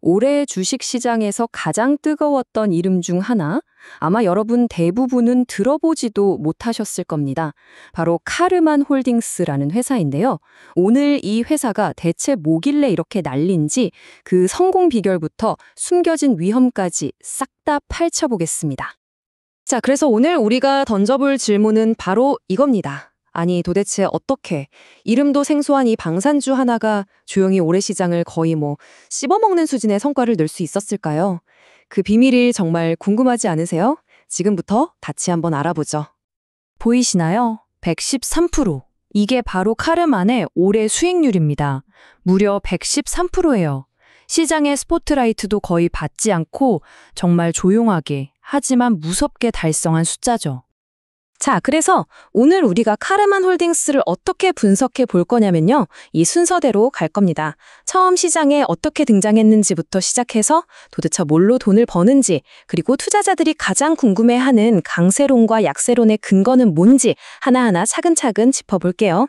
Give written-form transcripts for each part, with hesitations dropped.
올해 주식시장에서 가장 뜨거웠던 이름 중 하나, 아마 여러분 대부분은 들어보지도 못하셨을 겁니다. 바로 카르만 홀딩스라는 회사인데요. 오늘 이 회사가 대체 뭐길래 이렇게 날린지 그 성공 비결부터 숨겨진 위험까지 싹 다 파헤쳐보겠습니다. 자, 그래서 오늘 우리가 던져볼 질문은 바로 이겁니다. 아니, 도대체 어떻게 이름도 생소한 이 방산주 하나가 조용히 올해 시장을 거의 씹어먹는 수준의 성과를 낼 수 있었을까요? 그 비밀이 정말 궁금하지 않으세요? 지금부터 같이 한번 알아보죠. 보이시나요? 113%. 이게 바로 카르만의 올해 수익률입니다. 무려 113%예요. 시장의 스포트라이트도 거의 받지 않고 정말 조용하게 하지만 무섭게 달성한 숫자죠. 자, 그래서 오늘 우리가 카르만 홀딩스를 어떻게 분석해 볼 거냐면요. 이 순서대로 갈 겁니다. 처음 시장에 어떻게 등장했는지부터 시작해서 도대체 뭘로 돈을 버는지, 그리고 투자자들이 가장 궁금해하는 강세론과 약세론의 근거는 뭔지 하나하나 차근차근 짚어볼게요.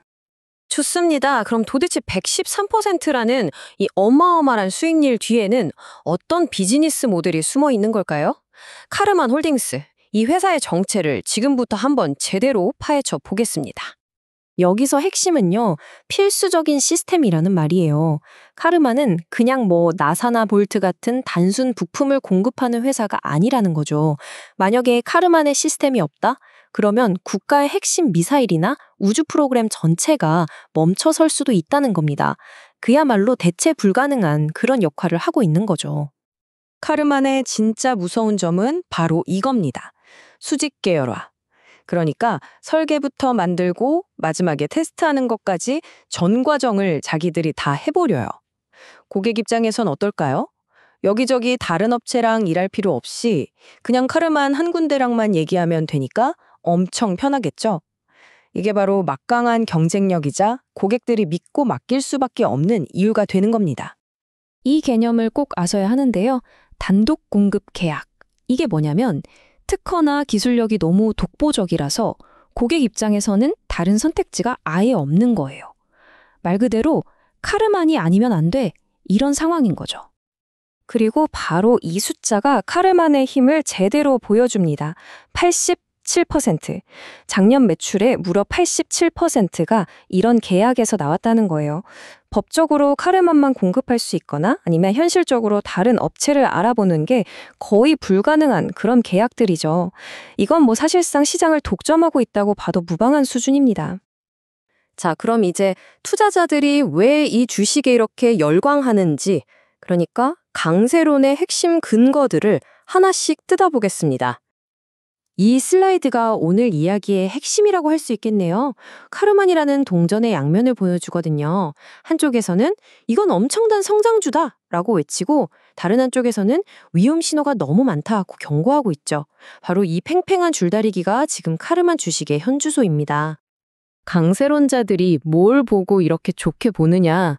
좋습니다. 그럼 도대체 113%라는 이 어마어마한 수익률 뒤에는 어떤 비즈니스 모델이 숨어 있는 걸까요? 카르만 홀딩스. 이 회사의 정체를 지금부터 한번 제대로 파헤쳐 보겠습니다. 여기서 핵심은요, 필수적인 시스템이라는 말이에요. 카르만은 그냥 나사나 볼트 같은 단순 부품을 공급하는 회사가 아니라는 거죠. 만약에 카르만의 시스템이 없다? 그러면 국가의 핵심 미사일이나 우주 프로그램 전체가 멈춰설 수도 있다는 겁니다. 그야말로 대체 불가능한 그런 역할을 하고 있는 거죠. 카르만의 진짜 무서운 점은 바로 이겁니다. 수직 계열화. 그러니까 설계부터 만들고 마지막에 테스트하는 것까지 전 과정을 자기들이 다 해보려요. 고객 입장에선 어떨까요? 여기저기 다른 업체랑 일할 필요 없이 그냥 카르만 한 군데랑만 얘기하면 되니까 엄청 편하겠죠? 이게 바로 막강한 경쟁력이자 고객들이 믿고 맡길 수밖에 없는 이유가 되는 겁니다. 이 개념을 꼭 아셔야 하는데요. 단독 공급 계약. 이게 뭐냐면 특허나 기술력이 너무 독보적이라서 고객 입장에서는 다른 선택지가 아예 없는 거예요. 말 그대로 카르만이 아니면 안 돼. 이런 상황인 거죠. 그리고 바로 이 숫자가 카르만의 힘을 제대로 보여줍니다. 87%. 작년 매출의 무려 87%가 이런 계약에서 나왔다는 거예요. 법적으로 카르만만 공급할 수 있거나 아니면 현실적으로 다른 업체를 알아보는 게 거의 불가능한 그런 계약들이죠. 이건 사실상 시장을 독점하고 있다고 봐도 무방한 수준입니다. 자, 그럼 이제 투자자들이 왜 이 주식에 이렇게 열광하는지, 그러니까 강세론의 핵심 근거들을 하나씩 뜯어보겠습니다. 이 슬라이드가 오늘 이야기의 핵심이라고 할 수 있겠네요. 카르만이라는 동전의 양면을 보여주거든요. 한쪽에서는 이건 엄청난 성장주다 라고 외치고 다른 한쪽에서는 위험 신호가 너무 많다고 경고하고 있죠. 바로 이 팽팽한 줄다리기가 지금 카르만 주식의 현주소입니다. 강세론자들이 뭘 보고 이렇게 좋게 보느냐?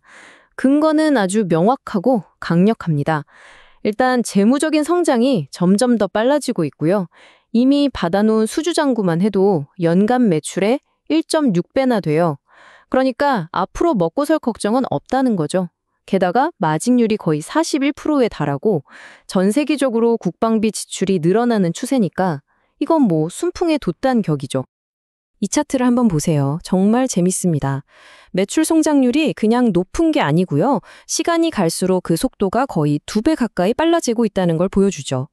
근거는 아주 명확하고 강력합니다. 일단 재무적인 성장이 점점 더 빨라지고 있고요. 이미 받아놓은 수주잔고만 해도 연간 매출의 1.6배나 돼요. 그러니까 앞으로 먹고 살 걱정은 없다는 거죠. 게다가 마진율이 거의 41%에 달하고 전 세계적으로 국방비 지출이 늘어나는 추세니까 이건 순풍에 돛단 격이죠. 이 차트를 한번 보세요. 정말 재밌습니다. 매출 성장률이 그냥 높은 게 아니고요. 시간이 갈수록 그 속도가 거의 2배 가까이 빨라지고 있다는 걸 보여주죠.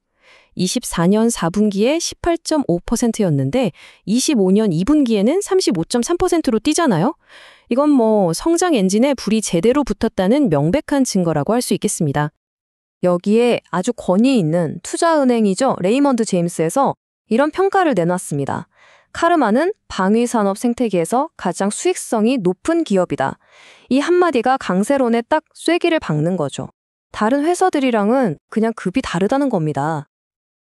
24년 4분기에 18.5%였는데 25년 2분기에는 35.3%로 뛰잖아요. 이건 성장 엔진에 불이 제대로 붙었다는 명백한 증거라고 할 수 있겠습니다. 여기에 아주 권위 있는 투자은행이죠. 레이먼드 제임스에서 이런 평가를 내놨습니다. 카르만은 방위산업 생태계에서 가장 수익성이 높은 기업이다. 이 한마디가 강세론에 딱 쐐기를 박는 거죠. 다른 회사들이랑은 그냥 급이 다르다는 겁니다.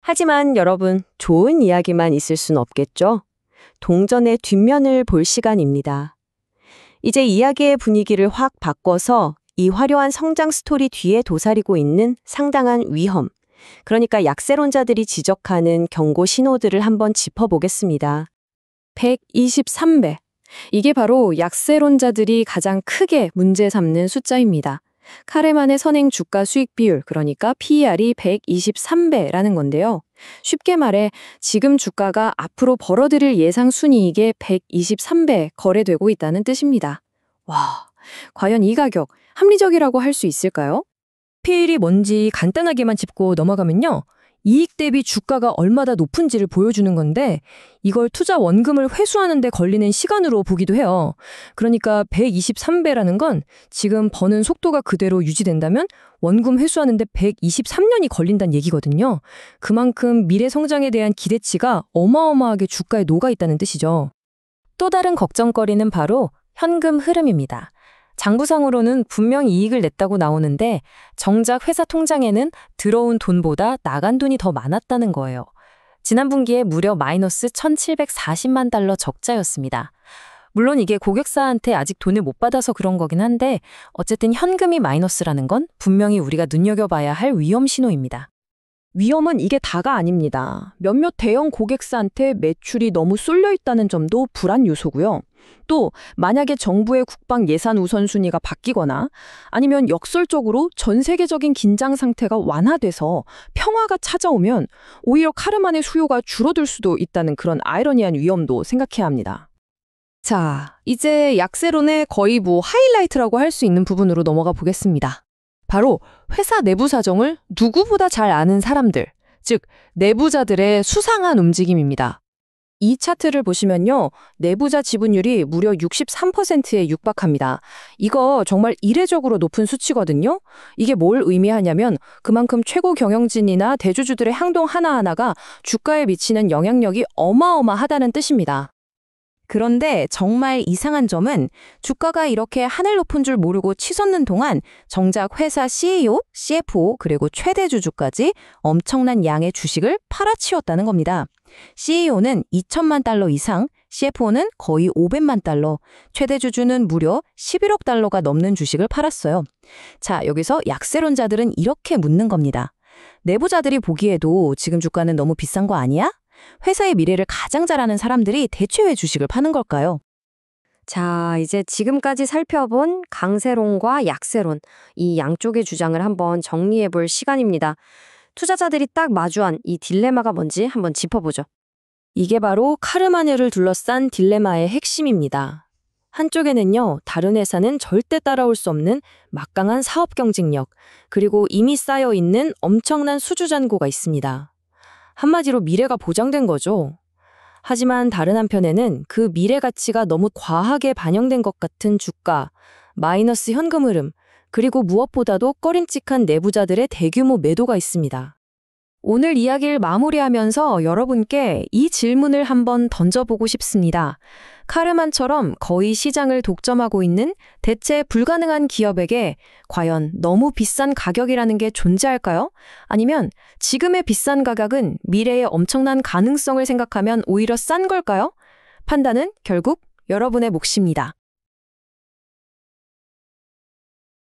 하지만 여러분, 좋은 이야기만 있을 순 없겠죠? 동전의 뒷면을 볼 시간입니다. 이제 이야기의 분위기를 확 바꿔서 이 화려한 성장 스토리 뒤에 도사리고 있는 상당한 위험, 그러니까 약세론자들이 지적하는 경고 신호들을 한번 짚어보겠습니다. 123배. 이게 바로 약세론자들이 가장 크게 문제 삼는 숫자입니다. 카르만의 선행 주가 수익 비율, 그러니까 PER이 123배라는 건데요. 쉽게 말해 지금 주가가 앞으로 벌어들일 예상 순이익의 123배 거래되고 있다는 뜻입니다. 와, 과연 이 가격 합리적이라고 할 수 있을까요? PER이 뭔지 간단하게만 짚고 넘어가면요. 이익 대비 주가가 얼마나 높은지를 보여주는 건데 이걸 투자 원금을 회수하는 데 걸리는 시간으로 보기도 해요. 그러니까 123배라는 건 지금 버는 속도가 그대로 유지된다면 원금 회수하는 데 123년이 걸린다는 얘기거든요. 그만큼 미래 성장에 대한 기대치가 어마어마하게 주가에 녹아 있다는 뜻이죠. 또 다른 걱정거리는 바로 현금 흐름입니다. 장부상으로는 분명 이익을 냈다고 나오는데 정작 회사 통장에는 들어온 돈보다 나간 돈이 더 많았다는 거예요. 지난 분기에 무려 마이너스 1,740만 달러 적자였습니다. 물론 이게 고객사한테 아직 돈을 못 받아서 그런 거긴 한데 어쨌든 현금이 마이너스라는 건 분명히 우리가 눈여겨봐야 할 위험 신호입니다. 위험은 이게 다가 아닙니다. 몇몇 대형 고객사한테 매출이 너무 쏠려 있다는 점도 불안 요소고요. 또 만약에 정부의 국방 예산 우선순위가 바뀌거나 아니면 역설적으로 전 세계적인 긴장 상태가 완화돼서 평화가 찾아오면 오히려 카르만의 수요가 줄어들 수도 있다는 그런 아이러니한 위험도 생각해야 합니다. 자, 이제 약세론의 거의 하이라이트라고 할 수 있는 부분으로 넘어가 보겠습니다. 바로 회사 내부 사정을 누구보다 잘 아는 사람들, 즉 내부자들의 수상한 움직임입니다. 이 차트를 보시면요. 내부자 지분율이 무려 63%에 육박합니다. 이거 정말 이례적으로 높은 수치거든요. 이게 뭘 의미하냐면 그만큼 최고 경영진이나 대주주들의 행동 하나하나가 주가에 미치는 영향력이 어마어마하다는 뜻입니다. 그런데 정말 이상한 점은 주가가 이렇게 하늘 높은 줄 모르고 치솟는 동안 정작 회사 CEO, CFO 그리고 최대 주주까지 엄청난 양의 주식을 팔아치웠다는 겁니다. CEO는 2천만 달러 이상, CFO는 거의 500만 달러, 최대 주주는 무려 11억 달러가 넘는 주식을 팔았어요. 자, 여기서 약세론자들은 이렇게 묻는 겁니다. 내부자들이 보기에도 지금 주가는 너무 비싼 거 아니야? 회사의 미래를 가장 잘 아는 사람들이 대체 왜 주식을 파는 걸까요? 자, 이제 지금까지 살펴본 강세론과 약세론, 이 양쪽의 주장을 한번 정리해 볼 시간입니다. 투자자들이 딱 마주한 이 딜레마가 뭔지 한번 짚어보죠. 이게 바로 카르마녀를 둘러싼 딜레마의 핵심입니다. 한쪽에는요, 다른 회사는 절대 따라올 수 없는 막강한 사업 경쟁력, 그리고 이미 쌓여 있는 엄청난 수주 잔고가 있습니다. 한마디로 미래가 보장된 거죠. 하지만 다른 한편에는 그 미래 가치가 너무 과하게 반영된 것 같은 주가, 마이너스 현금 흐름, 그리고 무엇보다도 꺼림칙한 내부자들의 대규모 매도가 있습니다. 오늘 이야기를 마무리하면서 여러분께 이 질문을 한번 던져보고 싶습니다. 카르만처럼 거의 시장을 독점하고 있는 대체 불가능한 기업에게 과연 너무 비싼 가격이라는 게 존재할까요? 아니면 지금의 비싼 가격은 미래의 엄청난 가능성을 생각하면 오히려 싼 걸까요? 판단은 결국 여러분의 몫입니다.